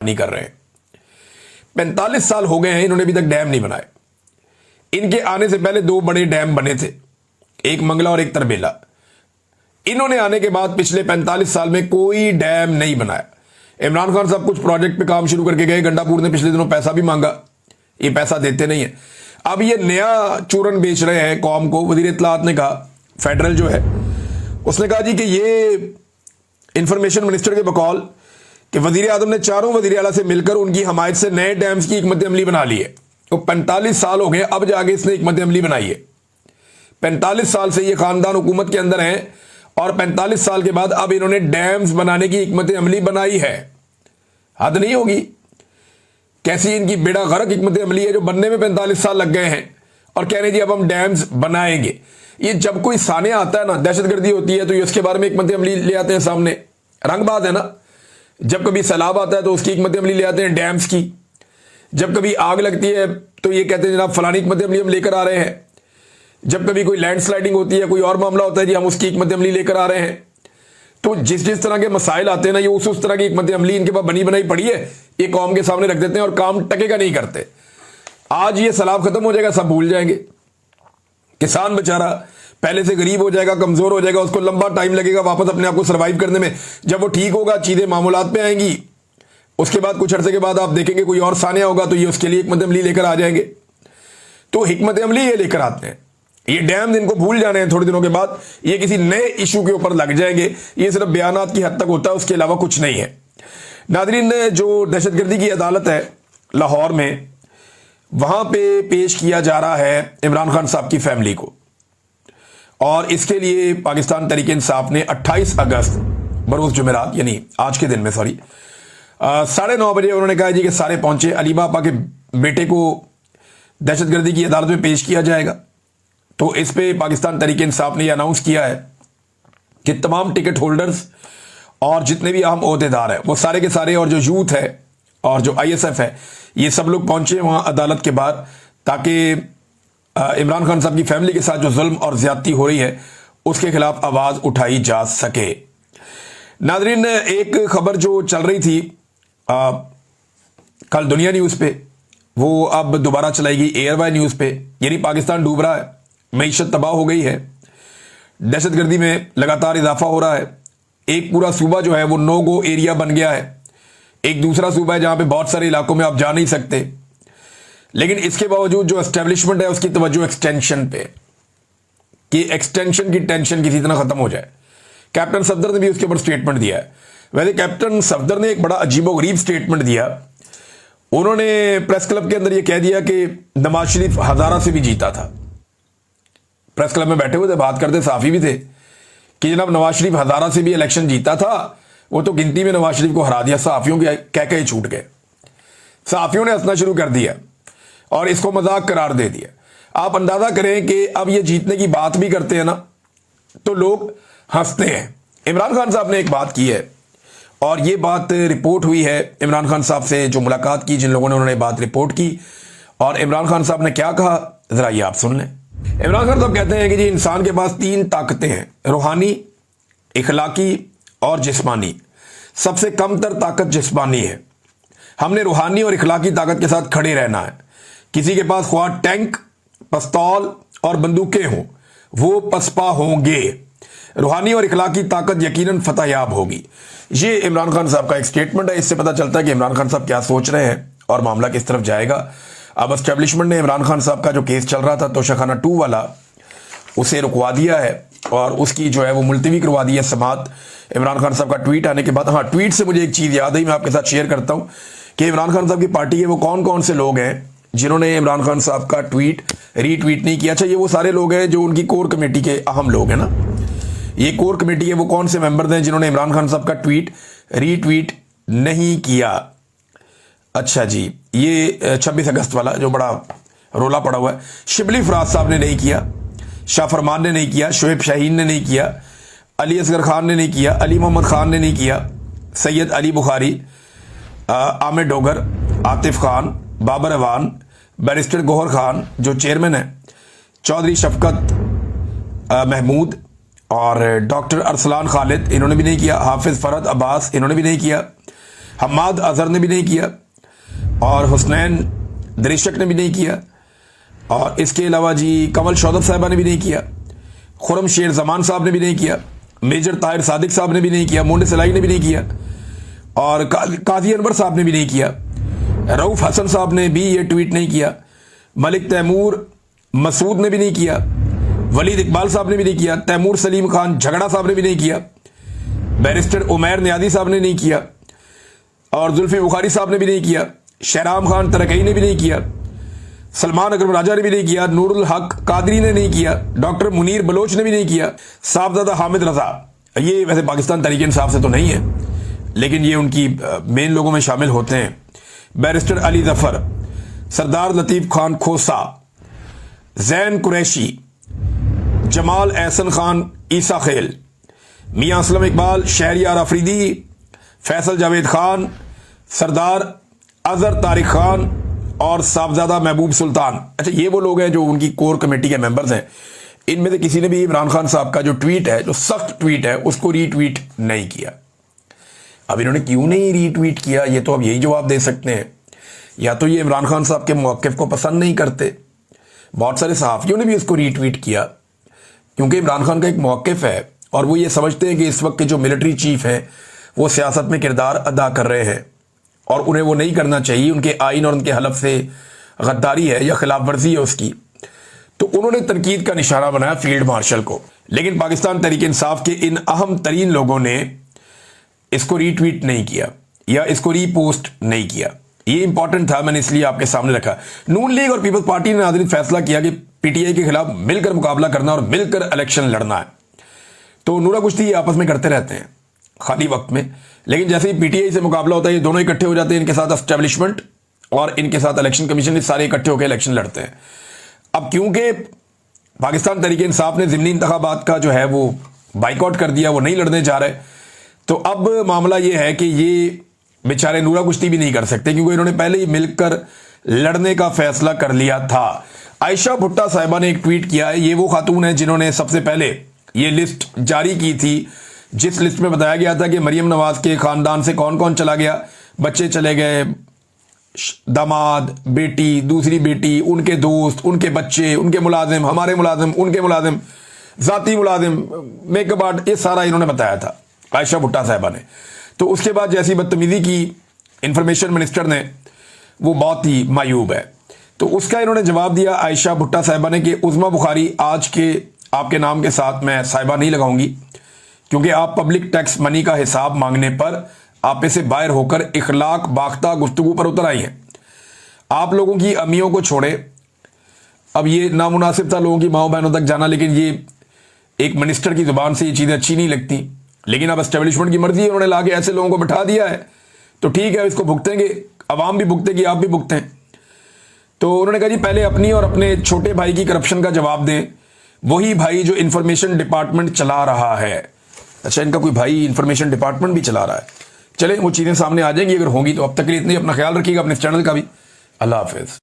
नहीं कर रहे हैं। 45 साल हो गए हैं, इन्होंने अभी तक डैम नहीं बनाए। इनके आने से पहले 2 बड़े डैम बने थे, एक मंगला और एक तरबेला। इन्होंने आने के बाद पिछले 45 साल में कोई डैम नहीं बनाया। इमरान खान साहब कुछ प्रोजेक्ट पे काम शुरू करके गए, गंडापुर ने पिछले दिनों पैसा भी मांगा, ये पैसा देते नहीं है। अब ये नया चूरन बेच रहे हैं कौम को। वजीर इत्तलात ने कहा, फेडरल जो है उसने कहा जी कि ये इंफॉर्मेशन मिनिस्टर के बकौल कि वजीर आजम ने चारों वजीर आला से मिलकर उनकी हमायत से नए डैम्स की हिकमत अमली बना ली है। तो 45 साल हो गए, अब जाके इसने हिकमत अमली बनाई है। 45 साल से ये खानदान हुकूमत के अंदर है और 45 साल के बाद अब इन्होंने डैम्स बनाने की हिकमत अमली बनाई है। हद नहीं होगी? कैसी इनकी बेड़ा गर्क हिकमत अमली है जो बनने में 45 साल लग गए हैं और कह रहे जी अब हम डैम्स बनाएंगे। ये जब कोई सानिया आता है ना, दहशतगर्दी होती है, तो ये उसके बारे में हिकमत अमली ले आते हैं सामने। रंगबाज है ना। जब कभी सैलाब आता है तो उसकी हिकमत अमली ले आते हैं डैम्स की। जब कभी आग लगती है तो ये कहते हैं जनाब फलानी हिकमत अमली हम लेकर आ रहे हैं। जब कभी कोई लैंड स्लाइडिंग होती है, कोई और मामला होता है जी हम उसकी हिकमत अमली लेकर आ रहे हैं। तो जिस जिस तरह के मसाइल आते हैं ना, ये उस तरह की हिकमत अमली इनके पास बनी बनाई पड़ी है, ये कौम के सामने रख देते हैं और काम टकेगा नहीं करते। आज ये सैलाब खत्म हो जाएगा, सब भूल जाएंगे। किसान बेचारा पहले से गरीब हो जाएगा, कमजोर हो जाएगा, उसको लंबा टाइम लगेगा वापस अपने आप को सर्वाइव करने में। जब वो ठीक होगा, चीजें मामूलात पे आएंगी, उसके बाद कुछ अरसे के बाद आप देखेंगे कोई और सानिया होगा तो ये उसके लिए हिकमत अमली लेकर आ जाएंगे। तो हिकमत अमली ये लेकर आते हैं। ये डैम इनको भूल जाने हैं, थोड़े दिनों के बाद ये किसी नए इशू के ऊपर लग जाएंगे। ये सिर्फ बयानात की हद तक होता है, उसके अलावा कुछ नहीं है। नादरीन, जो दहशतगर्दी की अदालत है लाहौर में, वहां पे पेश किया जा रहा है इमरान खान साहब की फैमिली को, और इसके लिए पाकिस्तान तहरीक इंसाफ ने 28 अगस्त बरोज जुमेरात यानी आज के दिन में 9:30 बजे उन्होंने कहा जी कि सारे पहुंचे, अली बापा के बेटे को दहशतगर्दी की अदालत में पेश किया जाएगा। तो इस पे पाकिस्तान तहरीक इंसाफ ने यह अनाउंस किया है कि तमाम टिकट होल्डर्स और जितने भी अहम ओहदेदार हैं वो सारे के सारे, और जो यूथ है और जो ISF है, ये सब लोग पहुंचे वहां अदालत के बाद, ताकि इमरान खान साहब की फैमिली के साथ जो जुल्म और ज्यादती हो रही है उसके खिलाफ आवाज उठाई जा सके। नादरीन, एक खबर जो चल रही थी कल दुनिया न्यूज पे, वो अब दोबारा चलाएगी एयरवाई न्यूज पे। यानी पाकिस्तान डूब रहा है, मईशत तबाह हो गई है, दहशतगर्दी में लगातार इजाफा हो रहा है। एक पूरा सूबा जो है वो नो गो एरिया बन गया है। एक दूसरा सूबा है जहां पे बहुत सारे इलाकों में आप जा नहीं सकते, लेकिन इसके बावजूद जो एस्टेब्लिशमेंट है उसकी तवज्जो एक्सटेंशन पे, कि एक्सटेंशन की टेंशन किसी तरह खत्म हो जाए। कैप्टन सफदर ने भी उसके ऊपर स्टेटमेंट दिया है। वैसे कैप्टन सफदर ने एक बड़ा अजीबोगरीब स्टेटमेंट दिया। उन्होंने प्रेस क्लब के अंदर यह कह दिया कि नवाज शरीफ हजारा से भी जीता था। प्रेस क्लब में बैठे हुए थे, बात करते, साफी भी थे कि जनाब नवाज शरीफ हजारा से भी इलेक्शन जीता था, वो तो गिनती में नवाज शरीफ को हरा दिया। सहाफियों के कह के छूट गए, सहाफियों ने हंसना शुरू कर दिया और इसको मजाक करार दे दिया। आप अंदाजा करें कि अब ये जीतने की बात भी करते हैं ना तो लोग हंसते हैं। इमरान खान साहब ने एक बात की है और ये बात रिपोर्ट हुई है इमरान खान साहब से जो मुलाकात की, जिन लोगों ने उन्होंने बात रिपोर्ट की, और इमरान खान साहब ने क्या कहा जरा ये आप सुन लें। इमरान खान साहब कहते हैं कि जी इंसान के पास 3 ताकतें हैं, रूहानी, इखलाकी और जिस्मानी। सबसे कमतर ताकत जिस्मानी है। हमने रूहानी और इखलाकी ताकत के साथ खड़े रहना है। किसी के पास ख्वाह टैंक, पिस्तौल और बंदूकें हों, वो पसपा होंगे। रूहानी और इखलाकी ताकत यकीनन फतहयाब होगी। ये इमरान खान साहब का एक स्टेटमेंट है। इससे पता चलता है कि इमरान खान साहब क्या सोच रहे हैं और मामला किस तरफ जाएगा। अब एस्टेब्लिशमेंट ने इमरान खान साहब का जो केस चल रहा था तोशाखाना 2 वाला, उसे रुकवा दिया है और उसकी जो है वो मुलतवी करवा दी है समात। इमरान खान साहब का ट्वीट आने के बाद, हाँ, ट्वीट से मुझे एक चीज़ याद आई, मैं आपके साथ शेयर करता हूँ कि इमरान खान साहब की पार्टी के वो कौन कौन से लोग हैं जिन्होंने इमरान खान साहब का ट्वीट रीट्वीट नहीं किया। अच्छा, ये वो सारे लोग हैं जो उनकी कोर कमेटी के अहम लोग हैं ना। ये कोर कमेटी के वो कौन से मेंबर हैं जिन्होंने इमरान खान साहब का ट्वीट रीट्वीट नहीं किया। अच्छा जी, ये 26 अगस्त वाला जो बड़ा रोला पड़ा हुआ है, शिबली फराज साहब ने नहीं किया, शाह फरमान ने नहीं किया, शोएब शाहीन ने नहीं किया, अली असगर खान ने नहीं किया, अली मोहम्मद खान ने नहीं किया, सैयद अली बुखारी, आमिर डोगर, आतिफ खान, बाबर अवान, बैरिस्टर गौहर खान जो चेयरमैन है, चौधरी शफकत महमूद और डॉक्टर अरसलान खालिद, इन्होंने भी नहीं किया, हाफिज फरहद अब्बास, इन्होंने भी नहीं किया, حماد اظہر نے بھی نہیں کیا, اور حسنین دریشک نے بھی نہیں کیا, اور اس کے علاوہ جی کمل شودب صاحبہ نے بھی نہیں کیا, خرم شیر زمان صاحب نے بھی نہیں کیا, میجر طاہر صادق صاحب نے بھی نہیں کیا, مونڈے سلائی نے بھی نہیں کیا, اور قاضی انور صاحب نے بھی نہیں کیا, رؤف حسن صاحب نے بھی یہ ٹویٹ نہیں کیا, ملک تیمور مسعود نے بھی نہیں کیا, ولید اقبال صاحب نے بھی نہیں کیا, تیمور سلیم خان جھگڑا صاحب نے بھی نہیں کیا, بیرسٹر عمیر نیازی صاحب نے نہیں کیا, اور زلفی بخاری صاحب نے بھی نہیں کیا, شہرام خان ترکئی نے بھی نہیں کیا, سلمان اکرم راجہ نے بھی نہیں کیا, نور الحق قادری نے نہیں کیا, ڈاکٹر منیر بلوچ نے بھی نہیں کیا, صاحبزادہ حامد رضا, یہ ویسے پاکستان تحریک انصاف سے تو نہیں ہے لیکن یہ ان کی مین لوگوں میں شامل ہوتے ہیں, بیرسٹر علی ظفر, سردار لطیف خان کھوسا, زین قریشی, جمال احسن خان عیسیٰ خیل, میاں اسلم اقبال, شہریار آفریدی, فیصل جاوید خان, سردار اظہر طارق خان اور صاحبزادہ محبوب سلطان. اچھا یہ وہ لوگ ہیں جو ان کی کور کمیٹی کے ممبرز ہیں. ان میں سے کسی نے بھی عمران خان صاحب کا جو ٹویٹ ہے, جو سخت ٹویٹ ہے, اس کو ری ٹویٹ نہیں کیا. اب انہوں نے کیوں نہیں ری ٹویٹ کیا, یہ تو اب یہی جواب دے سکتے ہیں. یا تو یہ عمران خان صاحب کے موقف کو پسند نہیں کرتے, بہت سارے صحافیوں نے بھی اس کو ری ٹویٹ کیا کیونکہ عمران خان کا ایک موقف ہے اور وہ یہ سمجھتے ہیں کہ اس وقت کے جو ملٹری چیف ہیں وہ سیاست میں کردار ادا کر رہے ہیں اور انہیں وہ نہیں کرنا چاہیے, ان کے آئین اور ان کے حلف سے غداری ہے یا خلاف ورزی ہے اس کی. تو انہوں نے تنقید کا نشانہ بنایا فیلڈ مارشل کو. لیکن پاکستان تحریک انصاف کے ان اہم ترین لوگوں نے اس کو ری ٹویٹ نہیں کیا یا اس کو ری پوسٹ نہیں کیا. یہ امپورٹنٹ تھا, میں نے اس لیے آپ کے سامنے رکھا. نون لیگ اور پیپلز پارٹی نے ناظرین فیصلہ کیا کہ پی ٹی آئی کے خلاف مل کر مقابلہ کرنا اور مل کر الیکشن لڑنا ہے. تو نورا کشتی یہ آپس میں کرتے رہتے ہیں خالی وقت میں, لیکن جیسے ہی پی ٹی آئی سے مقابلہ ہوتا ہے یہ دونوں اکٹھے ہو جاتے ہیں, ان کے ساتھ اسٹیبلشمنٹ اور ان کے ساتھ الیکشن کمیشن, یہ سارے اکٹھے ہو کے الیکشن لڑتے ہیں. اب کیونکہ پاکستان تحریک انصاف نے ضمنی انتخابات کا جو ہے وہ بائیکاٹ کر دیا, وہ نہیں لڑنے جا رہے, تو اب معاملہ یہ ہے کہ یہ بیچارے نورا کشتی بھی نہیں کر سکتے کیونکہ انہوں نے پہلے ہی مل کر لڑنے کا فیصلہ کر لیا تھا. عائشہ بھٹا صاحبہ نے ایک ٹویٹ کیا ہے, یہ وہ خاتون ہیں جنہوں نے سب سے پہلے یہ لسٹ جاری کی تھی جس لسٹ میں بتایا گیا تھا کہ مریم نواز کے خاندان سے کون کون چلا گیا, بچے چلے گئے, داماد, بیٹی, دوسری بیٹی, ان کے دوست, ان کے بچے, ان کے ملازم, ہمارے ملازم, ان کے ملازم, ذاتی ملازم, میک اپ آرٹ, یہ سارا انہوں نے بتایا تھا عائشہ بھٹا صاحبہ نے. تو اس کے بعد جیسی بدتمیزی کی انفارمیشن منسٹر نے, وہ بہت ہی معیوب ہے. تو اس کا انہوں نے جواب دیا عائشہ بھٹا صاحبہ نے کہ عظما بخاری آج کے آپ کے نام کے ساتھ میں صاحبہ نہیں لگاؤں گی کیونکہ آپ پبلک ٹیکس منی کا حساب مانگنے پر آپ سے باہر ہو کر اخلاق باختہ گفتگو پر اتر آئی ہیں. آپ لوگوں کی امیوں کو چھوڑے, اب یہ نامناسب تھا لوگوں کی ماؤں بہنوں تک جانا, لیکن یہ ایک منسٹر کی زبان سے یہ چیزیں اچھی نہیں لگتی. لیکن اب اسٹیبلشمنٹ کی مرضی ہے, انہوں نے لا کے ایسے لوگوں کو بٹھا دیا ہے تو ٹھیک ہے, اس کو بھگتیں گے, عوام بھی بھگتے گی, آپ بھی بھگتیں. تو انہوں نے کہا جی پہلے اپنی اور اپنے چھوٹے بھائی کی کرپشن کا جواب دیں, وہی بھائی جو انفارمیشن ڈپارٹمنٹ چلا رہا ہے. اچھا ان کا کوئی بھائی انفارمیشن ڈپارٹمنٹ بھی چلا رہا ہے, چلیں وہ چیزیں سامنے آ جائیں گی اگر ہوں گی تو. اب تک کے لیے اتنے, اپنا خیال رکھیے گا, اپنے چینل کا بھی. اللہ حافظ.